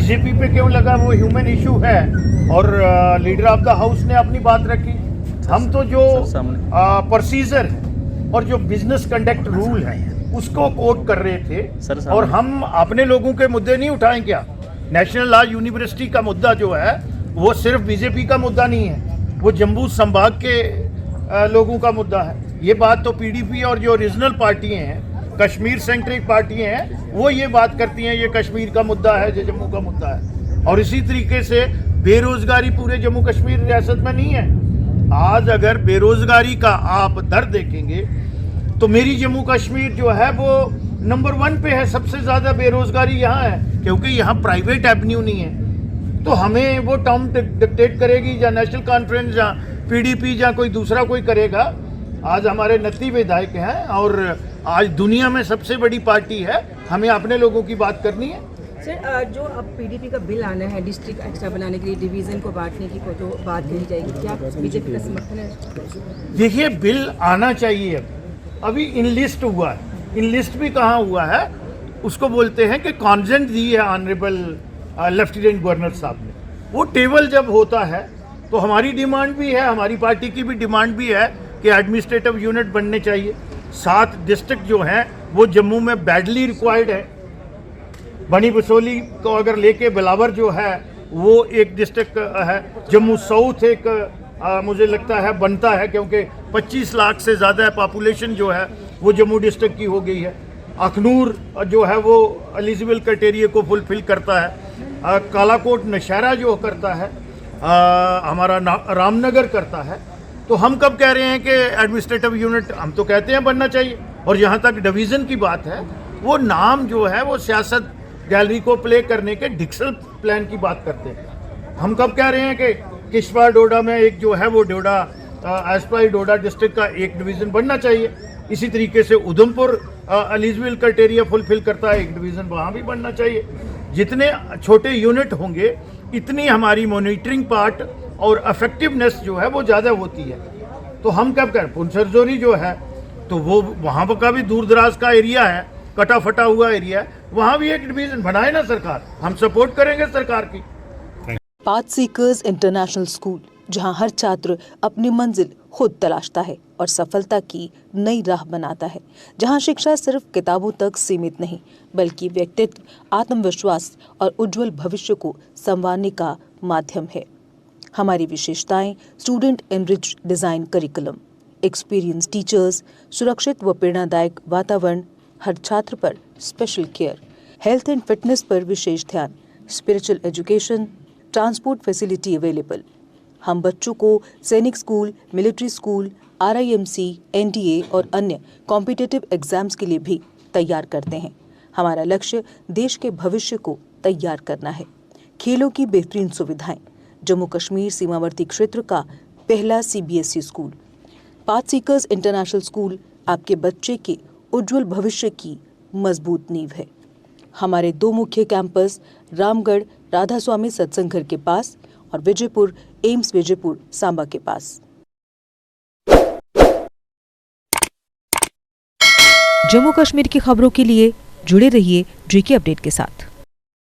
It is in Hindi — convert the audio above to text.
बीजेपी पे क्यों लगा, वो ह्यूमन इशू है। और लीडर ऑफ द हाउस ने अपनी बात रखी। हम तो जो प्रोसीजर है और जो बिजनेस कंडक्ट रूल है उसको कोट कर रहे थे, और हम अपने लोगों के मुद्दे नहीं उठाएं क्या? नेशनल लॉ यूनिवर्सिटी का मुद्दा जो है वो सिर्फ बीजेपी का मुद्दा नहीं है, वो जम्मू संभाग के लोगों का मुद्दा है। ये बात तो पीडीपी और जो रीजनल पार्टियां हैं, कश्मीर सेंट्रिक पार्टियां हैं, वो ये बात करती हैं ये कश्मीर का मुद्दा है, ये जम्मू का मुद्दा है। और इसी तरीके से बेरोजगारी पूरे जम्मू कश्मीर रियासत में नहीं है। आज अगर बेरोजगारी का आप दर देखेंगे तो मेरी जम्मू कश्मीर जो है वो नंबर 1 पे है। सबसे ज़्यादा बेरोजगारी यहाँ है, क्योंकि यहाँ प्राइवेट एवेन्यू नहीं है। तो हमें वो टर्म डिक्टेट करेगी या नेशनल कॉन्फ्रेंस या पीडीपी या कोई दूसरा कोई करेगा। आज हमारे 29 विधायक हैं और आज दुनिया में सबसे बड़ी पार्टी है, हमें अपने लोगों की बात करनी है। सर, जो अब पीडीपी का बिल आना है डिस्ट्रिक्ट एक्स्ट्रा बनाने के लिए, डिवीजन को बांटने की जो बात कही जाएगी, क्या बीजेपी का समर्थन है? देखिए, बिल आना चाहिए। अभी इनलिस्ट हुआ है, इनलिस्ट भी कहाँ हुआ है, उसको बोलते हैं कि कॉन्सेंट दी है ऑनरेबल लेफ्टिनेंट गवर्नर साहब ने। वो टेबल जब होता है तो हमारी डिमांड भी है, हमारी पार्टी की भी डिमांड भी है कि एडमिनिस्ट्रेटिव यूनिट बनने चाहिए। 7 डिस्ट्रिक्ट जो हैं वो जम्मू में बैडली रिक्वायर्ड है। बनी बसोली को अगर लेके बिलावर जो है वो एक डिस्ट्रिक्ट है, जम्मू साउथ एक मुझे लगता है बनता है, क्योंकि 25 लाख से ज़्यादा पॉपुलेशन जो है वो जम्मू डिस्ट्रिक्ट की हो गई है। अखनूर जो है वो एलिजिबल क्राइटेरिया को फुलफिल करता है। कालाकोट नौशहरा जो करता है, हमारा रामनगर करता है। तो हम कब कह रहे हैं कि एडमिनिस्ट्रेटिव यूनिट, हम तो कहते हैं बनना चाहिए। और जहाँ तक डिवीज़न की बात है, वो नाम जो है वो सियासत गैलरी को प्ले करने के डिक्सल प्लान की बात करते हैं। हम कब कह रहे हैं कि किश्तवाड़ डोडा में एक जो है वो डोडा एस्पाई डोडा डिस्ट्रिक्ट का एक डिवीज़न बनना चाहिए। इसी तरीके से उधमपुर एलिजिबल क्राइटेरिया फुलफिल करता है, एक डिवीज़न वहाँ भी बनना चाहिए। जितने छोटे यूनिट होंगे इतनी हमारी मॉनिटरिंग पार्ट और इफेक्टिवनेस जो है वो ज़्यादा होती है। तो हम कब कह रहे हैं, पुंसरजोरी जो है तो वो वहाँ का भी दूर दराज का एरिया है, कटा फटा हुआ एरिया है, वहाँ भी एक डिवीज़न बनाए ना सरकार, हम सपोर्ट करेंगे सरकार की। पाथ सीकर्स इंटरनेशनल स्कूल, जहां हर छात्र अपनी मंजिल खुद तलाशता है और सफलता की नई राह बनाता है, जहां शिक्षा सिर्फ किताबों तक सीमित नहीं बल्कि व्यक्तित्व, आत्मविश्वास और उज्जवल भविष्य को संवारने का माध्यम है। हमारी विशेषताएं: student enrich design curriculum, experience teachers, सुरक्षित व प्रेरणादायक वातावरण, हर छात्र पर special care, health and fitness पर विशेष ध्यान, spiritual education, transport facility available. हम बच्चों को सैनिक school, military school, RIMC, NDA और अन्य कॉम्पिटिटिव एग्जाम्स के लिए भी तैयार करते हैं। हमारा लक्ष्य देश के भविष्य को तैयार करना है। खेलों की बेहतरीन सुविधाएं, जम्मू कश्मीर सीमावर्ती क्षेत्र का पहला CBSE school. Path seekers international school आपके बच्चे के उज्जवल भविष्य की मजबूत नींव है। हमारे 2 मुख्य कैंपस रामगढ़ राधा स्वामी सत्संग घर के पास और विजयपुर एम्स विजयपुर सांबा के पास। जम्मू कश्मीर की खबरों के लिए जुड़े रहिए GK अपडेट के साथ।